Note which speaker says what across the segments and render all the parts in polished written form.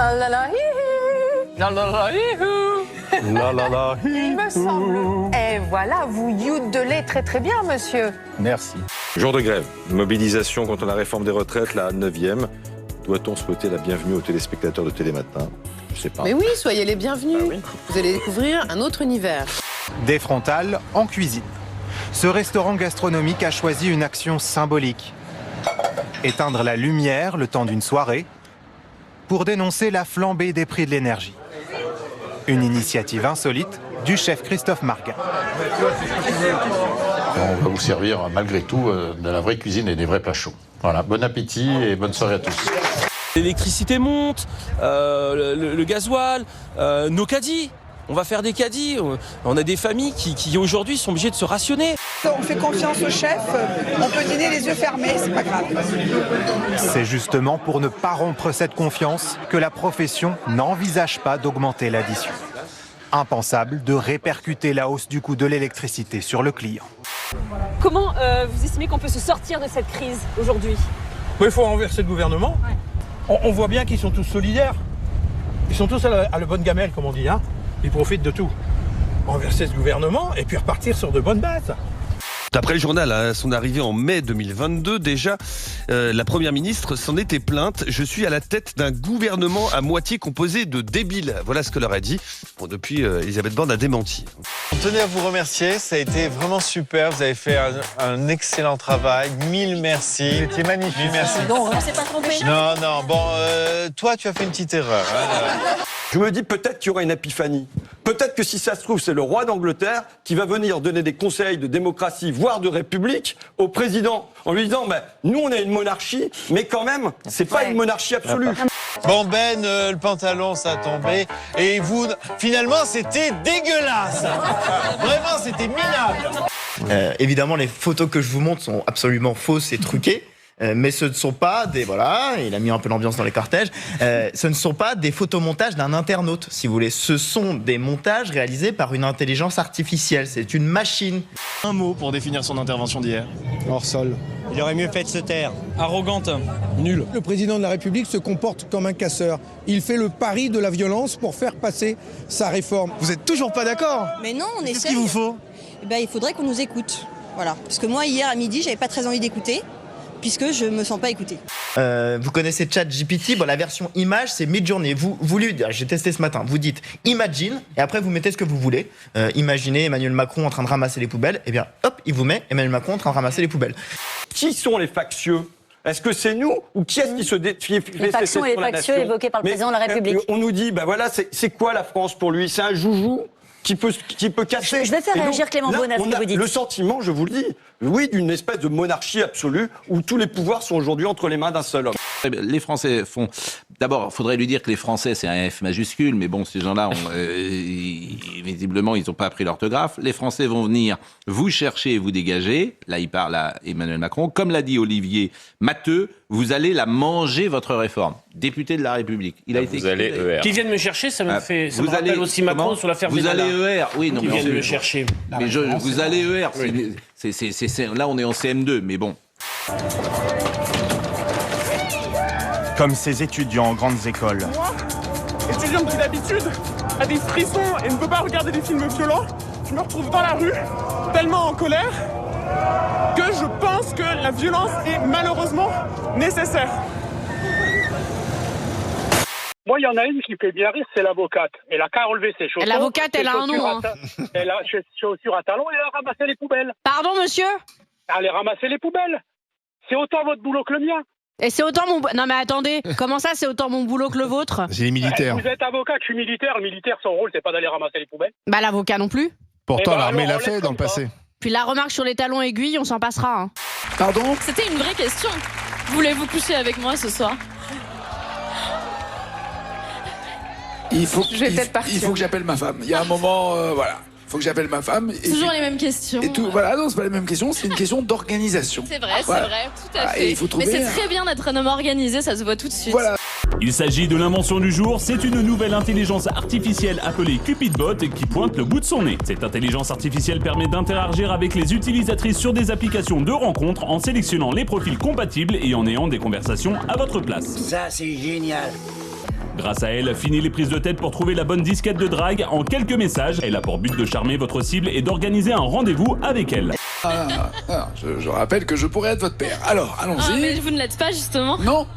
Speaker 1: La la la hi.
Speaker 2: La la la hi.
Speaker 3: La la la.
Speaker 1: Il me semble. Et voilà, vous youdelez très très bien, monsieur.
Speaker 3: Merci.
Speaker 4: Jour de grève, mobilisation contre la réforme des retraites, la 9e. Doit-on souhaiter la bienvenue aux téléspectateurs de Télématin? Je sais pas.
Speaker 5: Mais oui, soyez les bienvenus.
Speaker 4: Ah oui.
Speaker 5: Vous allez découvrir un autre univers.
Speaker 6: Des frontales en cuisine. Ce restaurant gastronomique a choisi une action symbolique. Éteindre la lumière le temps d'une soirée pour dénoncer la flambée des prix de l'énergie. Une initiative insolite du chef Christophe Marguin.
Speaker 7: On va vous servir malgré tout de la vraie cuisine et des vrais plats chauds. Voilà, bon appétit et bonne soirée à tous.
Speaker 2: L'électricité monte, le gasoil, nos caddies. On va faire des caddies. On a des familles qui aujourd'hui sont obligées de se rationner.
Speaker 8: On fait confiance au chef, on peut dîner les yeux fermés, c'est pas grave.
Speaker 6: C'est justement pour ne pas rompre cette confiance que la profession n'envisage pas d'augmenter l'addition. Impensable de répercuter la hausse du coût de l'électricité sur le client.
Speaker 9: Comment vous estimez qu'on peut se sortir de cette crise aujourd'hui?
Speaker 10: Il faut renverser le gouvernement. Ouais. On voit bien qu'ils sont tous solidaires. Ils sont tous à la bonne gamelle, comme on dit. Hein. Ils profitent de tout. Renverser ce gouvernement et puis repartir sur de bonnes bases.
Speaker 11: D'après le journal, à son arrivée en mai 2022, déjà, la Première ministre s'en était plainte. « Je suis à la tête d'un gouvernement à moitié composé de débiles ». Voilà ce que leur a dit. Bon, depuis, Elisabeth Borne a démenti.
Speaker 12: On tenait à vous remercier, ça a été vraiment super. Vous avez fait un excellent travail. Mille merci.
Speaker 10: Vous étiez magnifique.
Speaker 12: Mille merci.
Speaker 9: Non, on s'est pas trompé.
Speaker 12: Non. Bon, toi, tu as fait une petite erreur. Hein.
Speaker 13: Je me dis peut-être qu'il y aura une épiphanie. Peut-être que si ça se trouve, c'est le roi d'Angleterre qui va venir donner des conseils de démocratie, voire de république, au président, en lui disant nous on a une monarchie, mais quand même, c'est pas une monarchie absolue.
Speaker 12: Bon Ben, le pantalon, ça a tombé. Et vous, finalement, c'était dégueulasse. Vraiment, c'était minable.
Speaker 14: Évidemment, les photos que je vous montre sont absolument fausses et truquées. Mais ce ne sont pas des... Voilà, il a mis un peu l'ambiance dans les cortèges. Ce ne sont pas des photomontages d'un internaute, si vous voulez. Ce sont des montages réalisés par une intelligence artificielle. C'est une machine.
Speaker 15: Un mot pour définir son intervention d'hier.
Speaker 16: Hors sol.
Speaker 15: Il aurait mieux fait de se taire.
Speaker 2: Arrogante. Nul.
Speaker 16: Le président de la République se comporte comme un casseur. Il fait le pari de la violence pour faire passer sa réforme.
Speaker 15: Vous êtes toujours pas d'accord?
Speaker 9: Mais non, on essaie.
Speaker 15: Qu'est-ce qu'il vous faut?
Speaker 9: Il faudrait qu'on nous écoute. Voilà. Parce que moi, hier à midi, j'avais pas très envie d'écouter, puisque je me sens pas écoutée.
Speaker 14: Vous connaissez ChatGPT, la version image, c'est Midjourney. J'ai testé ce matin, vous dites Imagine, et après vous mettez ce que vous voulez. Imaginez Emmanuel Macron en train de ramasser les poubelles, et bien hop, il vous met Emmanuel Macron en train de ramasser les poubelles.
Speaker 13: Qui sont les factieux? Est-ce que c'est nous ou qui est-ce qui se défie?
Speaker 9: Les factions et les factieux évoqués par le président de la République.
Speaker 13: On nous dit, c'est quoi la France pour lui? C'est un joujou qui peut casser.
Speaker 9: Je vais faire réagir Clément Beaune à ce que vous dites.
Speaker 13: Le sentiment, je vous le dis, oui, d'une espèce de monarchie absolue où tous les pouvoirs sont aujourd'hui entre les mains d'un seul homme.
Speaker 17: Les Français font... D'abord, il faudrait lui dire que les Français, c'est un F majuscule, mais bon, ces gens-là, visiblement, ils n'ont pas appris l'orthographe. Les Français vont venir vous chercher et vous dégager. Là, il parle à Emmanuel Macron. Comme l'a dit Olivier Matteux, vous allez la manger, votre réforme. Député de la République. Il a été
Speaker 2: vous allez ER. Qui viennent me chercher, ça me fait... Ça me rappelle aussi Macron sur l'affaire
Speaker 17: Vous
Speaker 2: Benalla.
Speaker 17: allez ER, oui. Non,
Speaker 2: qui viennent me chercher.
Speaker 17: Mais vous allez ER. Oui. Là, on est en CM2, mais bon.
Speaker 18: Comme ces étudiants en grandes écoles.
Speaker 19: Moi, étudiante qui d'habitude a des frissons et ne peut pas regarder des films violents, je me retrouve dans la rue, tellement en colère, que je pense que la violence est malheureusement nécessaire.
Speaker 20: Moi, il y en a une qui fait bien rire, c'est l'avocate. Elle a qu'à relever ses chaussures.
Speaker 9: L'avocate, elle a un nom. Hein.
Speaker 20: Elle a ses chaussures à talons et elle a ramassé les poubelles.
Speaker 9: Pardon, monsieur?
Speaker 20: Elle a ramassé les poubelles. C'est autant votre boulot que le mien.
Speaker 9: Et c'est autant mon... Non mais attendez, comment ça c'est autant mon boulot que le vôtre?
Speaker 18: C'est les militaires.
Speaker 20: Vous êtes avocat, je suis militaire. Le militaire, son rôle, c'est pas d'aller ramasser les poubelles.
Speaker 9: L'avocat non plus.
Speaker 18: Pourtant, l'armée l'a fait dans le passé.
Speaker 9: Puis la remarque sur les talons aiguilles, on s'en passera. Hein.
Speaker 18: Pardon?
Speaker 9: C'était une vraie question. Voulez-vous coucher avec moi ce soir?
Speaker 21: Il faut que j'appelle ma femme. Il y a un moment, voilà. Il faut que j'appelle ma femme.
Speaker 9: Toujours les mêmes questions.
Speaker 21: Et tout, voilà, non, c'est pas les mêmes questions, c'est une question d'organisation.
Speaker 9: C'est vrai, voilà. Tout à fait.
Speaker 21: Il faut trouver
Speaker 9: mais c'est très bien d'être un homme organisé, ça se voit tout de suite.
Speaker 21: Voilà.
Speaker 22: Il s'agit de l'invention du jour, c'est une nouvelle intelligence artificielle appelée Cupidbot qui pointe le bout de son nez. Cette intelligence artificielle permet d'interagir avec les utilisatrices sur des applications de rencontres en sélectionnant les profils compatibles et en ayant des conversations à votre place.
Speaker 23: Ça, c'est génial.
Speaker 22: Grâce à elle, fini les prises de tête pour trouver la bonne disquette de drague en quelques messages. Elle a pour but de charmer votre cible et d'organiser un rendez-vous avec elle.
Speaker 21: Je rappelle que je pourrais être votre père. Alors, allons-y.
Speaker 1: Ah, mais vous ne l'êtes pas, justement.
Speaker 21: Non.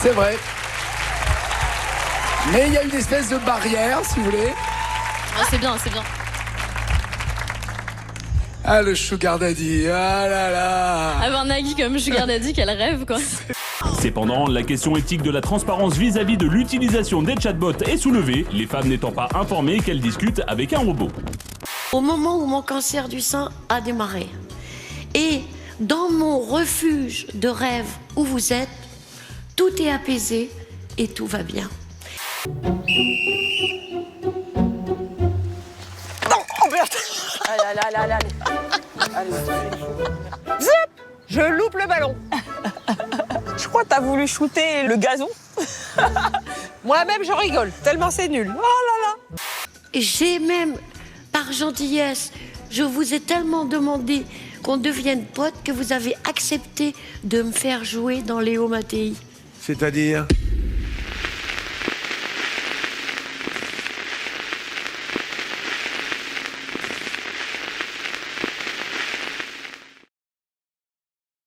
Speaker 21: C'est vrai. Mais il y a une espèce de barrière, si vous voulez.
Speaker 1: Ah, c'est bien.
Speaker 21: Ah, le sugar daddy, ah là là.
Speaker 1: Avoir Nagui comme sugar daddy, quel rêve, quoi.
Speaker 22: Cependant, la question éthique de la transparence vis-à-vis de l'utilisation des chatbots est soulevée, les femmes n'étant pas informées qu'elles discutent avec un robot.
Speaker 3: Au moment où mon cancer du sein a démarré, et dans mon refuge de rêve où vous êtes, tout est apaisé et tout va bien.
Speaker 8: Non, oh merde. Allez. Zip, je loupe le ballon. Je crois que t'as voulu shooter le gazon. Moi-même, je rigole, tellement c'est nul. Oh là là.
Speaker 3: J'ai même, par gentillesse, je vous ai tellement demandé qu'on devienne potes que vous avez accepté de me faire jouer dans Léo Mattei.
Speaker 21: C'est-à-dire ?